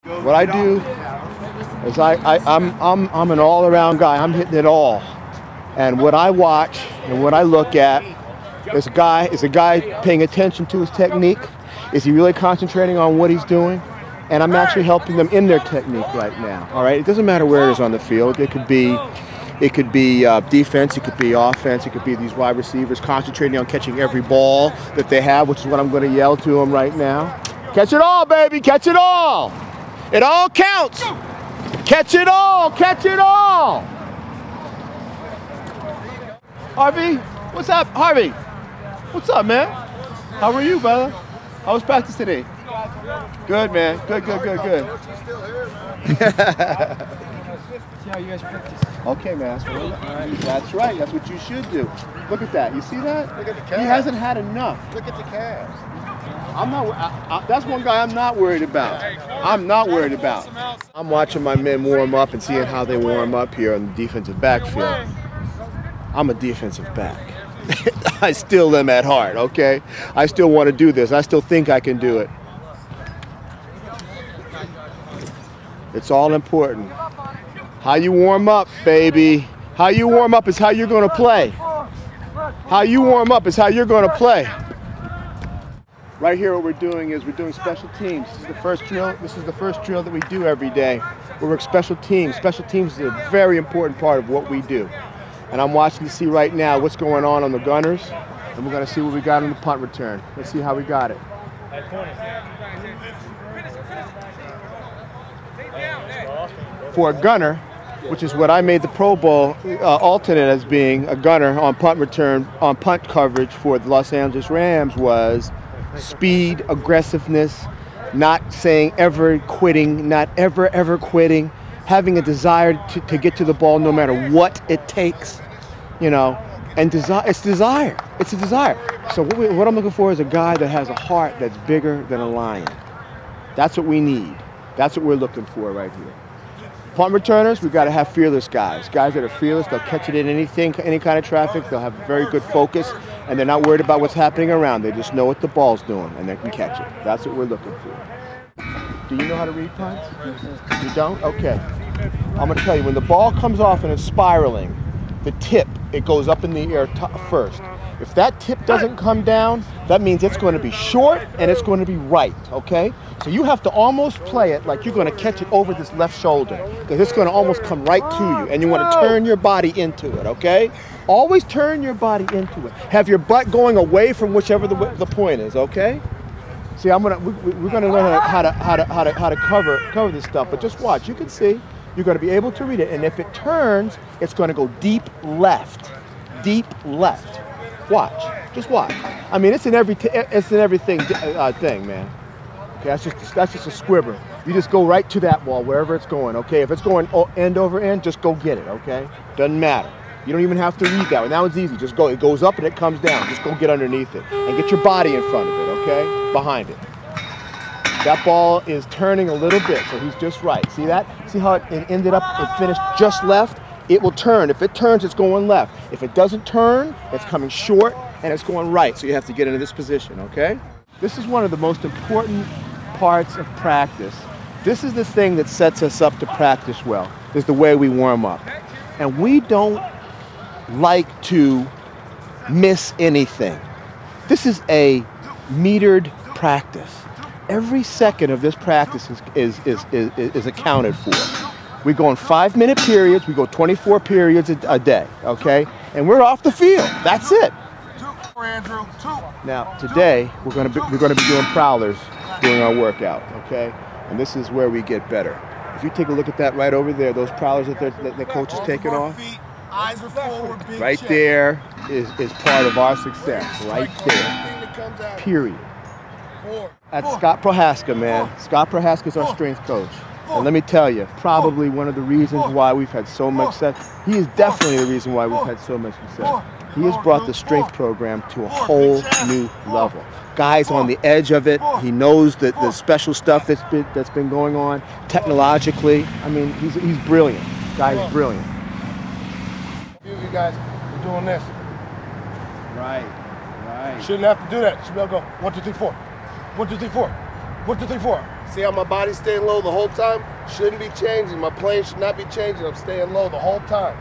What I do is I'm an all-around guy. I'm hitting it all. And what I watch and what I look at is a guy paying attention to his technique. Is he really concentrating on what he's doing? And I'm actually helping them in their technique right now. All right. It doesn't matter where it is on the field. It could be defense. It could be offense. It could be these wide receivers concentrating on catching every ball that they have, which is what I'm going to yell to them right now. Catch it all, baby. Catch it all. It all counts. Catch it all. Catch it all. Harvey, what's up, Harvey? What's up, man? How are you, brother? How was practice today? Good, man. Good. See how you guys practice. Okay, man. That's right. That's what you should do. Look at that. You see that? Look at the calves. He hasn't had enough. Look at the calves. That's one guy I'm not worried about. I'm not worried about. I'm watching my men warm up and seeing how they warm up here on the defensive backfield. I'm a defensive back. I still am at heart, okay? I still want to do this. I still think I can do it. It's all important. How you warm up, baby. How you warm up is how you're going to play. How you warm up is how you're going to play. Right here, what we're doing is we're doing special teams. This is the first drill. This is the first drill that we do every day. We work special teams. Special teams is a very important part of what we do. And I'm watching to see right now what's going on the gunners, and we're going to see what we got on the punt return. Let's see how we got it. For a gunner, which is what I made the Pro Bowl alternate as being a gunner on punt return, on punt coverage for the Los Angeles Rams, was speed, aggressiveness, not saying ever quitting, not ever quitting, having a desire to get to the ball no matter what it takes, you know, and it's desire. It's a desire. So what I'm looking for is a guy that has a heart that's bigger than a lion. That's what we need. That's what we're looking for right here. Punt returners, we've got to have fearless guys. Guys that are fearless, they'll catch it in anything, any kind of traffic. They'll have very good focus, and they're not worried about what's happening around. They just know what the ball's doing, and they can catch it. That's what we're looking for. Do you know how to read punts? You don't? Okay. I'm going to tell you, when the ball comes off and it's spiraling, the tip, it goes up in the air first. If that tip doesn't come down, that means it's going to be short and it's going to be right, okay? So you have to almost play it like you're going to catch it over this left shoulder, because it's going to almost come right to you, and you want to turn your body into it, okay? Always turn your body into it. Have your butt going away from whichever the point is, okay? See, we're gonna learn how to cover this stuff, but just watch. You can see, you're going to be able to read it, and if it turns, it's going to go deep left, deep left. Watch, just watch. I mean, it's in everything thing, man. Okay, that's just a squibber. You just go right to that ball wherever it's going. Okay, if it's going end over end, just go get it. Okay, doesn't matter. You don't even have to read that one. That one's easy. Just go. It goes up and it comes down. Just go get underneath it and get your body in front of it. Okay, behind it. That ball is turning a little bit, so he's just right. See that? See how it ended up? It finished just left. It will turn. If it turns, it's going left. If it doesn't turn, it's coming short and it's going right. So you have to get into this position. Okay. This is one of the most important parts of practice. This is the thing that sets us up to practice well, is the way we warm up. And we don't like to miss anything. This is a metered practice. Every second of this practice is accounted for. We go in 5-minute periods. We go 24 periods a day, okay? And we're off the field. That's it. Now today we're going to be doing prowlers during our workout, okay? And this is where we get better. If you take a look at that right over there, those prowlers that the coach is taking off, right there is part of our success, right there, period. That's Scott Prohaska, man. Scott Prohaska is our strength coach. And let me tell you, probably one of the reasons why we've had so much success, he is definitely the reason why we've had so much success. He has brought the strength program to a whole new level. Guys on the edge of it. He knows that the special stuff that's been going on technologically. I mean, he's brilliant. Guy's brilliant. A few of you guys are doing this. Right. You shouldn't have to do that. You should be able to go 1, 2, 3, 4. 1, 2, 3, 4. 1, 2, 3, 4. See how my body's staying low the whole time? Shouldn't be changing. My plane should not be changing. I'm staying low the whole time.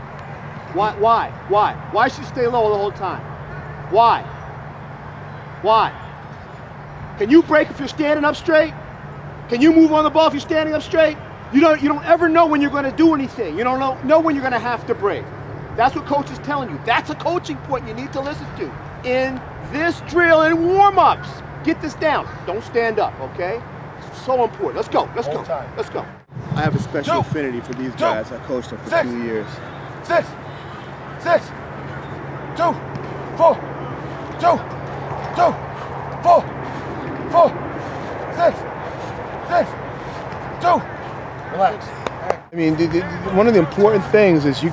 Why? Why should you stay low the whole time? Why? Can you break if you're standing up straight? Can you move on the ball if you're standing up straight? You don't ever know when you're going to do anything. You don't know when you're going to have to break. That's what coach is telling you. That's a coaching point you need to listen to. In this drill and warm-ups, get this down. Don't stand up, okay? It's so important. Let's go. Let's go. I have a special affinity for these guys. I coached them for 2 years. 6, 2, 4, 2, 4, 6, 2. Relax. I mean, one of the important things is you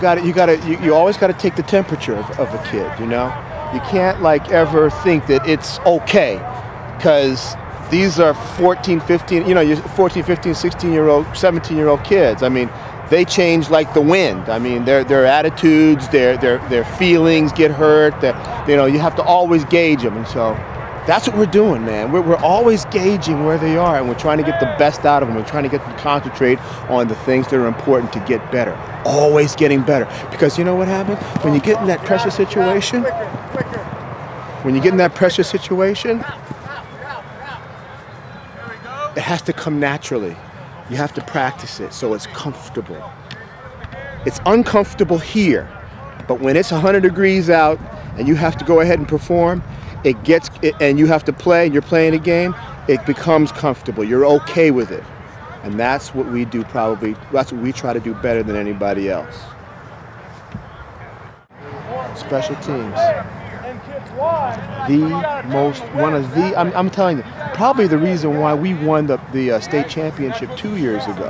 always got to take the temperature of a kid. You know, you can't like ever think that it's okay, because these are 14, 15, 14, 15, 16-year-old, 17-year-old kids. I mean, they change like the wind. I mean, their attitudes, their feelings get hurt. You have to always gauge them, and so that's what we're doing, man. We're always gauging where they are, and we're trying to get the best out of them. We're trying to get them to concentrate on the things that are important to get better. Always getting better, because you know what happens when you get in that pressure situation. When you get in that pressure situation, it has to come naturally. You have to practice it so it's comfortable. It's uncomfortable here, but when it's 100 degrees out and you have to go ahead and perform, and you have to play, and you're playing a game, it becomes comfortable. You're okay with it. And that's what we do probably, that's what we try to do better than anybody else. Special teams. I'm telling you, probably the reason why we won the state championship 2 years ago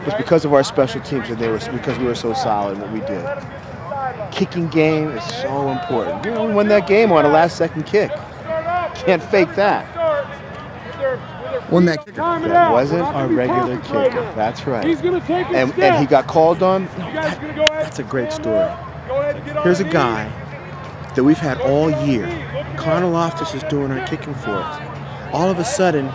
was because of our special teams, and because we were so solid in what we did. Kicking game is so important. We won that game on a last-second kick. Can't fake that. Won that kicker. That wasn't our regular kicker. That's right. And he got called on. That's a great story. Here's a guy that we've had all year. Connor Loftus is doing our kicking for us. All of a sudden,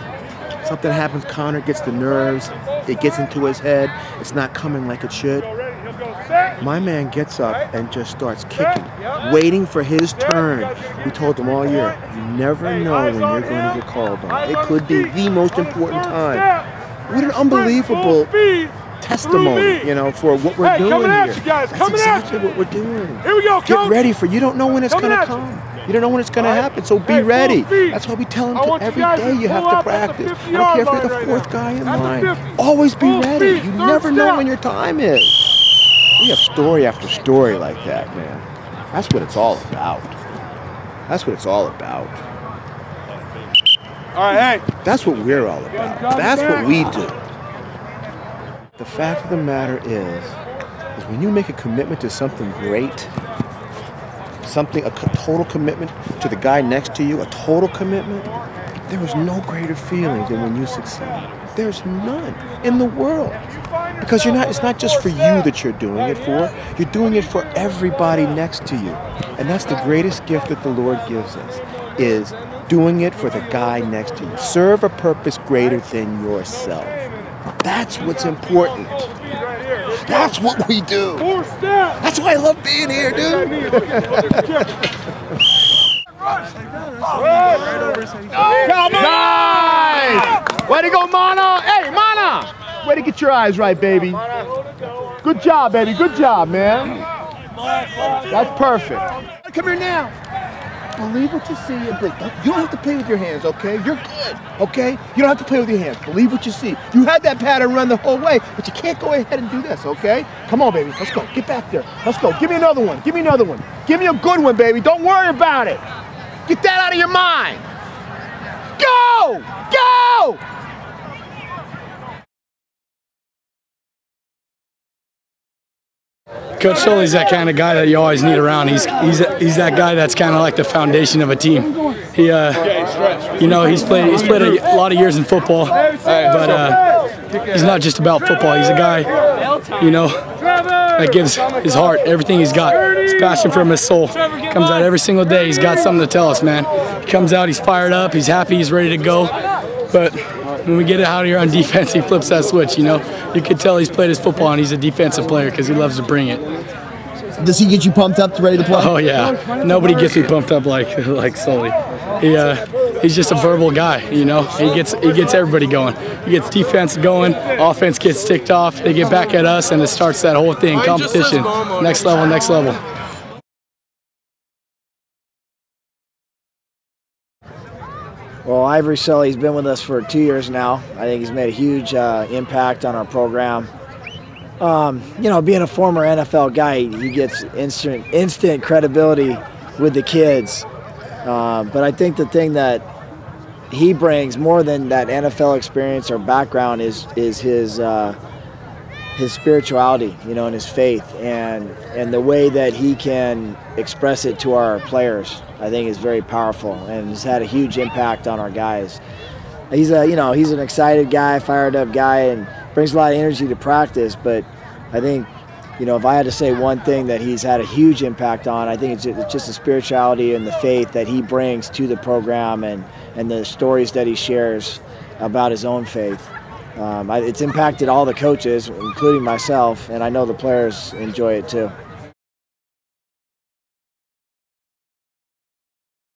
something happens. Connor gets the nerves. It gets into his head. It's not coming like it should. My man gets up and just starts kicking, waiting for his turn. We told him all year, you never know when you're going to get called on. It could be the most important time. What an unbelievable testimony, for what we're doing here. That's exactly what we're doing. Here we go, Get ready for it. You don't know when it's going to come. You don't know when it's going to happen, so be ready. That's why we tell them every day you have to practice. I don't care if you're the fourth guy in line. Always be ready. You never know when your time is. We have story after story like that, man. That's what it's all about. That's what it's all about. All right, hey. That's what we're all about. That's what we do. The fact of the matter is when you make a commitment to something great, a total commitment to the guy next to you, a total commitment, there is no greater feeling than when you succeed. There's none in the world. Because it's not just for you that you're doing it for, you're doing it for everybody next to you. And that's the greatest gift that the Lord gives us, is doing it for the guy next to you. Serve a purpose greater than yourself. That's what's important. That's what we do. That's why I love being here, dude. Nice! Way to go, Mana! Hey, Mana! Way to get your eyes right, baby. Good job, baby. Good job, man. That's perfect. Come here now. Believe what you see. You don't have to play with your hands, okay? You're good, okay? You don't have to play with your hands. Believe what you see. You had that pattern run the whole way, but you can't go ahead and do this, okay? Come on, baby. Let's go. Get back there. Let's go. Give me another one. Give me another one. Give me a good one, baby. Don't worry about it. Get that out of your mind. Go! Go! Coach Sully's that kind of guy that you always need around. He's that guy that's kind of like the foundation of a team. He he's played a lot of years in football, but he's not just about football. He's a guy, that gives his heart, everything he's got. His passion from his soul comes out every single day. He's got something to tell us, man. He comes out, he's fired up, he's happy, he's ready to go. But when we get it out here on defense, he flips that switch. You know, you could tell he's played his football and he's a defensive player because he loves to bring it. Does he get you pumped up, ready to play? Oh yeah, nobody gets me pumped up like Sully. He's just a verbal guy. You know, he gets everybody going. He gets defense going, offense gets ticked off. They get back at us, and it starts that whole thing. Competition, next level, next level. Well, Ivory Sully's been with us for 2 years now. I think he's made a huge impact on our program. You know, being a former NFL guy, he gets instant credibility with the kids. But I think the thing that he brings more than that NFL experience or background is his spirituality, you know, and his faith, and the way that he can express it to our players. I think is very powerful and has had a huge impact on our guys. He's an excited guy, fired up guy, and brings a lot of energy to practice. But I think, you know, if I had to say one thing that he's had a huge impact on, I think it's just the spirituality and the faith that he brings to the program, and the stories that he shares about his own faith. It's impacted all the coaches, including myself, and I know the players enjoy it too.